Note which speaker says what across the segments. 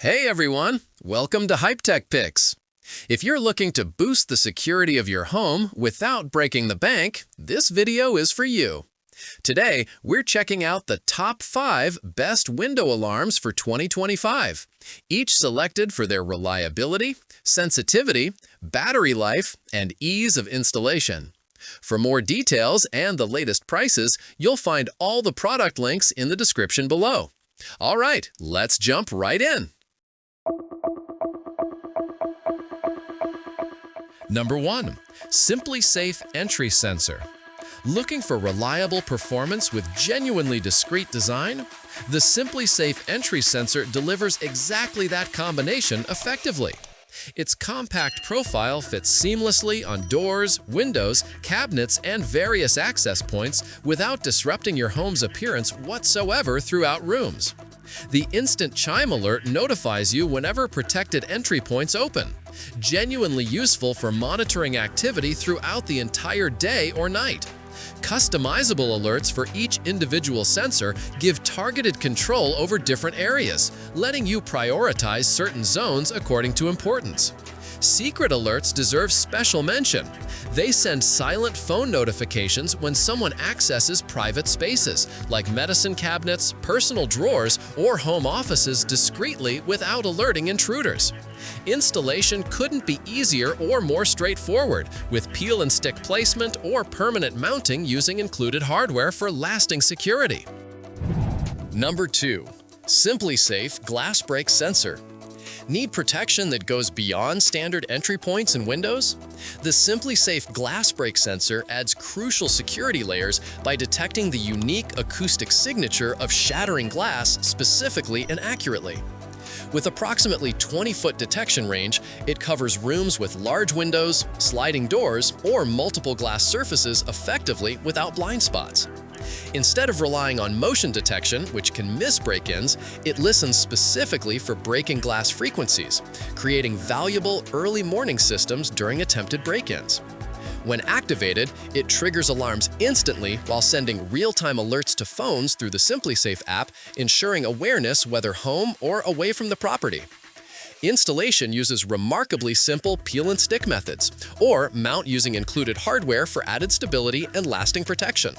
Speaker 1: Hey everyone, welcome to Tech Picks. If you're looking to boost the security of your home without breaking the bank, this video is for you. Today, we're checking out the top 5 best window alarms for 2025, each selected for their reliability, sensitivity, battery life, and ease of installation. For more details and the latest prices, you'll find all the product links in the description below. All right, let's jump right in. Number 1. SimpliSafe Entry Sensor. Looking for reliable performance with genuinely discreet design? The SimpliSafe Entry Sensor delivers exactly that combination effectively. Its compact profile fits seamlessly on doors, windows, cabinets, and various access points without disrupting your home's appearance whatsoever throughout rooms. The instant chime alert notifies you whenever protected entry points open, genuinely useful for monitoring activity throughout the entire day or night. Customizable alerts for each individual sensor give targeted control over different areas, letting you prioritize certain zones according to importance. Secret alerts deserve special mention. They send silent phone notifications when someone accesses private spaces, like medicine cabinets, personal drawers, or home offices discreetly without alerting intruders. Installation couldn't be easier or more straightforward, with peel and stick placement or permanent mounting using included hardware for lasting security. Number 2. SimpliSafe Glassbreak Sensor. Need protection that goes beyond standard entry points and windows? The SimpliSafe Glassbreak sensor adds crucial security layers by detecting the unique acoustic signature of shattering glass specifically and accurately. With approximately 20-foot detection range, it covers rooms with large windows, sliding doors, or multiple glass surfaces effectively without blind spots. Instead of relying on motion detection, which can miss break-ins, it listens specifically for breaking glass frequencies, creating valuable early warning systems during attempted break-ins. When activated, it triggers alarms instantly while sending real-time alerts to phones through the SimpliSafe app, ensuring awareness whether home or away from the property. Installation uses remarkably simple peel and stick methods, or mount using included hardware for added stability and lasting protection.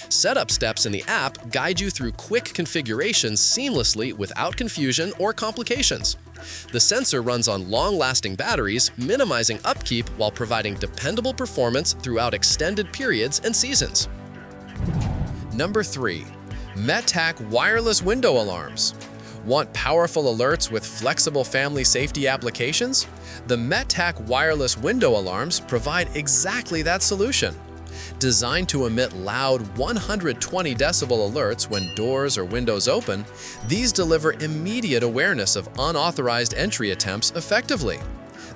Speaker 1: Setup steps in the app guide you through quick configurations seamlessly without confusion or complications. The sensor runs on long-lasting batteries, minimizing upkeep while providing dependable performance throughout extended periods and seasons. Number 3. METAK Wireless Window Alarms. Want powerful alerts with flexible family safety applications? The METAK wireless window alarms provide exactly that solution. Designed to emit loud 120 decibel alerts when doors or windows open, these deliver immediate awareness of unauthorized entry attempts effectively.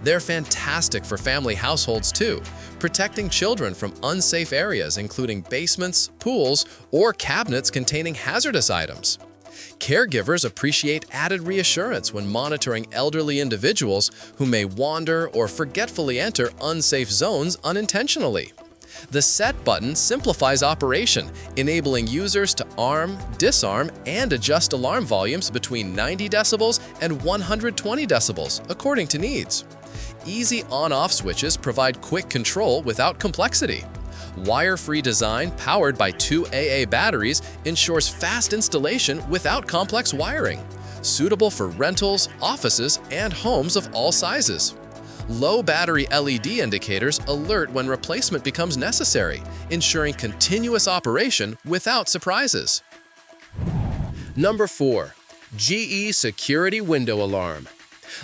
Speaker 1: They're fantastic for family households too, protecting children from unsafe areas including basements, pools, or cabinets containing hazardous items. Caregivers appreciate added reassurance when monitoring elderly individuals who may wander or forgetfully enter unsafe zones unintentionally. The Set button simplifies operation, enabling users to arm, disarm, and adjust alarm volumes between 90 decibels and 120 decibels, according to needs. Easy on-off switches provide quick control without complexity. Wire-free design powered by 2 AA batteries ensures fast installation without complex wiring, suitable for rentals, offices, and homes of all sizes. Low battery LED indicators alert when replacement becomes necessary, ensuring continuous operation without surprises. Number 4. GE Security Window Alarm.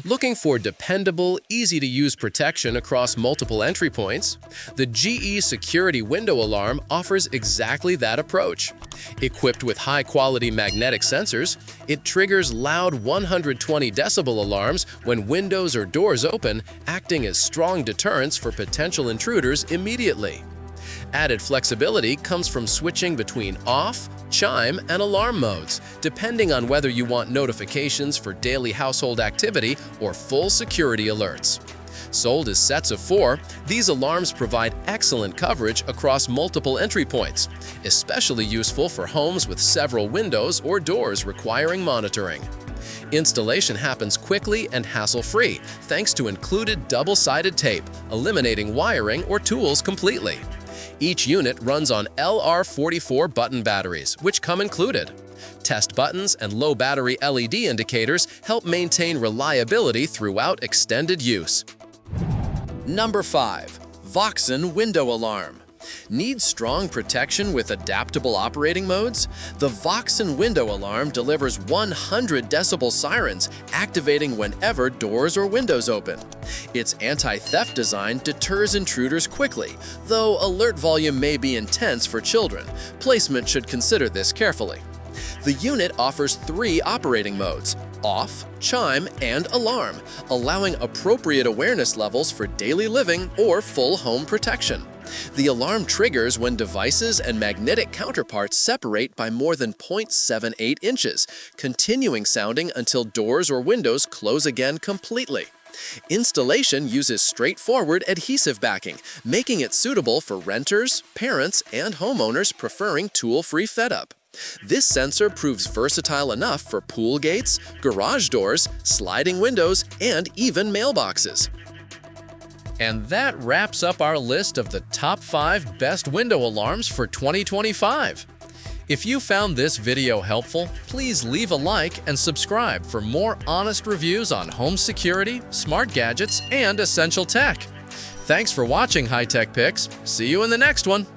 Speaker 1: Looking for dependable, easy-to-use protection across multiple entry points? The GE Security Window Alarm offers exactly that approach. Equipped with high-quality magnetic sensors, it triggers loud 120 decibel alarms when windows or doors open, acting as strong deterrents for potential intruders immediately. Added flexibility comes from switching between off, chime, and alarm modes, depending on whether you want notifications for daily household activity or full security alerts. Sold as sets of 4, these alarms provide excellent coverage across multiple entry points, especially useful for homes with several windows or doors requiring monitoring. Installation happens quickly and hassle-free thanks to included double-sided tape, eliminating wiring or tools completely. Each unit runs on LR44 button batteries, which come included. Test buttons and low battery LED indicators help maintain reliability throughout extended use. Number 5. VOXON Window Alarm. Need strong protection with adaptable operating modes? The VOXON window alarm delivers 100 decibel sirens, activating whenever doors or windows open. Its anti-theft design deters intruders quickly, though alert volume may be intense for children. Placement should consider this carefully. The unit offers 3 operating modes: off, chime, and alarm, allowing appropriate awareness levels for daily living or full home protection. The alarm triggers when devices and magnetic counterparts separate by more than 0.78 inches, continuing sounding until doors or windows close again completely. Installation uses straightforward adhesive backing, making it suitable for renters, parents, and homeowners preferring tool-free setup. This sensor proves versatile enough for pool gates, garage doors, sliding windows, and even mailboxes. And that wraps up our list of the top 5 best window alarms for 2025. If you found this video helpful, please leave a like and subscribe for more honest reviews on home security, smart gadgets, and essential tech. Thanks for watching High Tech Picks. See you in the next one.